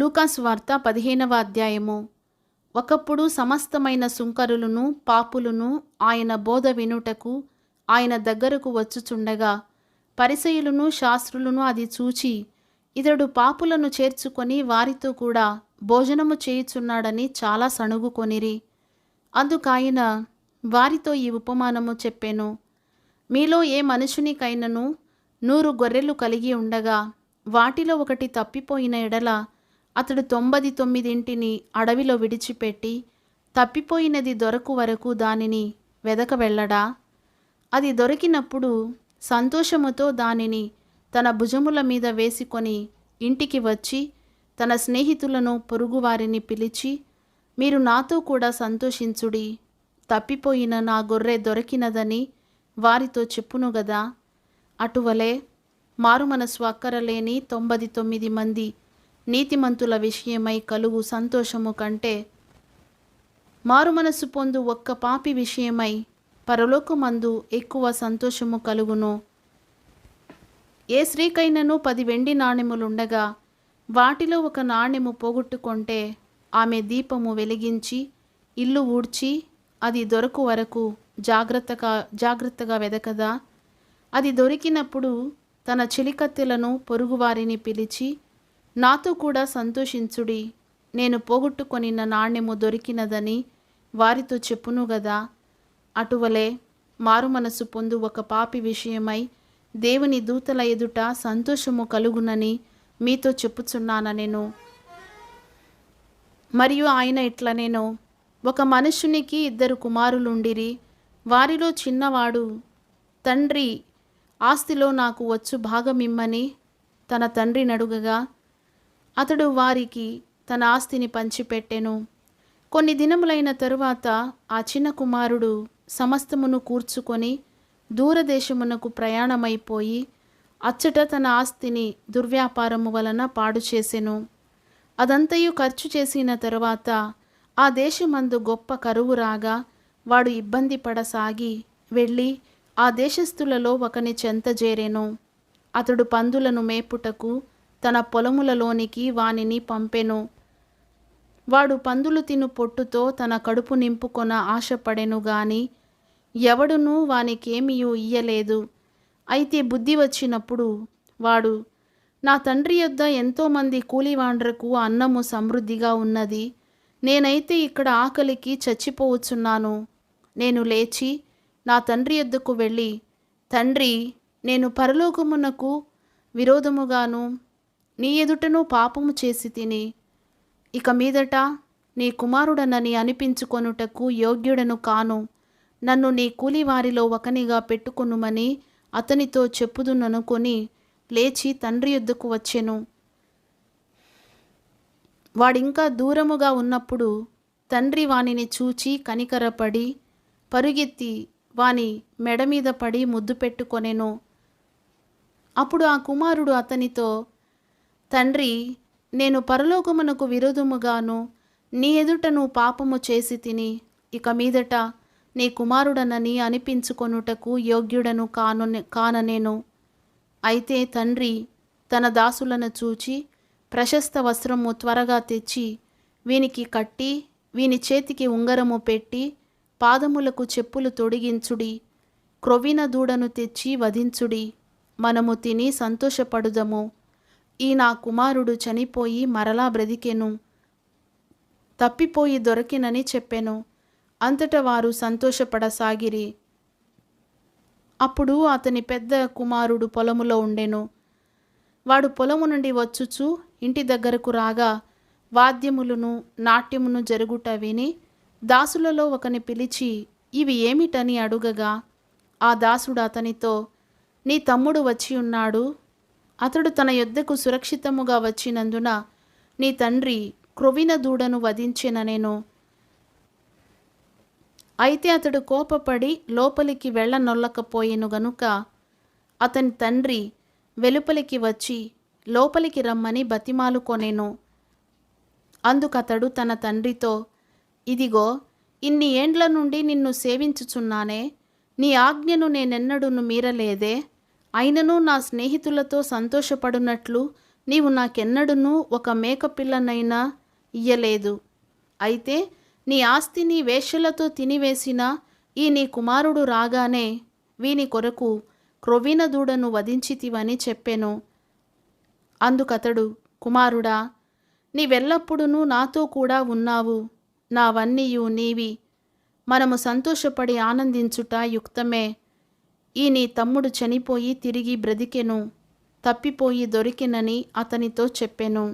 లూకాసు వార్త 15వ అధ్యాయము. ఒకప్పుడు సమస్తమైన సుంకరులను పాపులను ఆయన బోధ వినుటకు ఆయన దగ్గరకు వచ్చుచుండగా పరిసయ్యులను శాస్త్రులను అది చూచి ఇతడు పాపులను చేర్చుకొని వారితో కూడా భోజనము చేయుచున్నాడని చాలా సణుగుకొనిరి. అందుకాయన వారితో ఈ ఉపమానము చెప్పెను. మీలో ఏ మనుషునికైనను 100 గొర్రెలు కలిగి ఉండగా వాటిలో ఒకటి తప్పిపోయిన ఎడల అతడు 99 అడవిలో విడిచిపెట్టి తప్పిపోయినది దొరకు వరకు దానిని వెదక వెళ్ళడా? అది దొరికినప్పుడు సంతోషముతో దానిని తన భుజముల మీద వేసుకొని ఇంటికి వచ్చి తన స్నేహితులను పొరుగువారిని పిలిచి, మీరు నాతో కూడా సంతోషించుడి, తప్పిపోయిన నా గొర్రె దొరికినదని వారితో చెప్పును గదా. అటువలే మారుమనసు అక్కరలేని 99 మంది నీతిమంతుల విషయమై కలుగు సంతోషము కంటే మారుమనసు పొందు ఒక్క పాపి విషయమై పరలోకమందు ఎక్కువ సంతోషము కలుగును. ఏ స్త్రీకైనను 10 వెండి నాణెములుండగా వాటిలో ఒక నాణెము పోగొట్టుకొంటే ఆమె దీపము వెలిగించి ఇల్లు ఊడ్చి అది దొరకు వరకు జాగ్రత్తగా వెదకదా? అది దొరికినప్పుడు తన చెలికత్తెలను పొరుగువారిని పిలిచి, నాతో కూడా సంతోషించుడి, నేను పోగొట్టుకొనిన నాణ్యము దొరికినదని వారితో చెప్పును గదా. అటువలే మారుమనసు పొందు ఒక పాపి విషయమై దేవుని దూతల ఎదుట సంతోషము కలుగునని మీతో చెప్పుచున్నానెను. మరియు ఆయన ఇట్లనెను, ఒక మనుష్యునికి 2 కుమారులుండిరి. వారిలో చిన్నవాడు, తండ్రి ఆస్తిలో నాకు వచ్చు భాగమిమ్మని తన తండ్రిని అడుగగా అతడు వారికి తన ఆస్తిని పంచిపెట్టెను. కొన్ని దినములైన తరువాత ఆ చిన్న కుమారుడు సమస్తమును కూర్చుకొని దూరదేశమునకు ప్రయాణమైపోయి అచ్చట తన ఆస్తిని దుర్వ్యాపారము వలన పాడు చేసెను. అదంతయు ఖర్చు చేసిన తరువాత ఆ దేశమందు గొప్ప కరువు రాగా వాడు ఇబ్బంది పడసాగి వెళ్ళి ఆ దేశస్థులలో ఒకని చెంత చేరెను. అతడు పందులను మేపుటకు తన పొలములలోనికి వానిని పంపెను. వాడు పందులు తిను పొట్టుతో తన కడుపు నింపుకొన ఆశపడెను గాని ఎవడునూ వానికేమియూ ఇయ్యలేదు. అయితే బుద్ధి వచ్చినప్పుడు వాడు, నా తండ్రి యొద్ద ఎంతోమంది కూలివాండ్రకు అన్నము సమృద్ధిగా ఉన్నది, నేనైతే ఇక్కడ ఆకలికి చచ్చిపోవచ్చున్నాను. నేను లేచి నా తండ్రి యొద్దకు వెళ్ళి, తండ్రి, నేను పరలోకమునకు విరోధముగాను నీ ఎదుటను పాపము చేసి తిని ఇక మీదట నీ కుమారుడనని అనిపించుకొనుటకు యోగ్యుడను కాను. నన్ను నీ కూలివారిలో ఒకనిగా పెట్టుకొనుమని అతనితో చెప్పుదుననుకొని లేచి తండ్రి యొద్దకు వచ్చెను. వాడింకా దూరముగా ఉన్నప్పుడు తండ్రి వానిని చూచి కనికరపడి పరుగెత్తి వాని మెడ మీద పడి ముద్దు పెట్టుకొనెను. అప్పుడు ఆ కుమారుడు అతనితో, తండ్రి, నేను పరలోకమునకు విరోధముగాను నీ ఎదుటను పాపము చేసి తిని ఇక మీదట నీ కుమారుడనని అనిపించుకొనుటకు యోగ్యుడను కాననేను. అయితే తండ్రి తన దాసులను చూచి ప్రశస్త వస్త్రము త్వరగా తెచ్చి వీనికి కట్టి వీని చేతికి ఉంగరము పెట్టి పాదములకు చెప్పులు తొడిగించుడి, క్రొవ్విన దూడను తెచ్చి వధించుడి, మనము తిని సంతోషపడుదము. ఈ నా కుమారుడు చనిపోయి మరలా బ్రతికెను, తప్పిపోయి దొరికినని చెప్పెను. అంతటా వారు సంతోషపడసాగిరి. అప్పుడు అతని పెద్ద కుమారుడు పొలములో ఉండెను. వాడు పొలము నుండి వచ్చుచు ఇంటి దగ్గరకు రాగా వాద్యములను నాట్యమును జరుగుట విని దాసులలో ఒకని పిలిచి ఇవి ఏమిటని అడుగగా ఆ దాసుడు అతనితో, నీ తమ్ముడు వచ్చి ఉన్నాడు, అతడు తన యొద్దకు సురక్షితముగా వచ్చినందున నీ తండ్రి క్రొవ్విన దూడను వధించెననెను. అయితే అతడు కోపపడి లోపలికి వెళ్ళనొల్లకపోయెను గనుక అతని తండ్రి వెలుపలికి వచ్చి లోపలికి రమ్మని బతిమాలుకొనెను. అందుకతడు తన తండ్రితో, ఇదిగో, ఇన్ని ఏండ్ల నుండి నిన్ను సేవించుచున్నానే, నీ ఆజ్ఞను నేనెన్నడూను మీరలేదే. అయినను నా స్నేహితులతో సంతోషపడునట్లు నీవు నాకెన్నడూనూ ఒక మేకపిల్లనైనా ఇయ్యలేదు. అయితే నీ ఆస్తిని వేశ్యలతో తినివేసిన ఈ నీ కుమారుడు రాగానే వీని కొరకు క్రొవ్విన దూడను వధించితివని చెప్పెను. అందుకతడు, కుమారుడా, నీవెల్లప్పుడూ నాతో కూడా ఉన్నావు, నావన్నీయు నీవి. మనము సంతోషపడి ఆనందించుట యుక్తమే. ఈ నీ తమ్ముడు చనిపోయి తిరిగి బ్రతికెను, తప్పిపోయి దొరికెనని అతనితో చెప్పెను.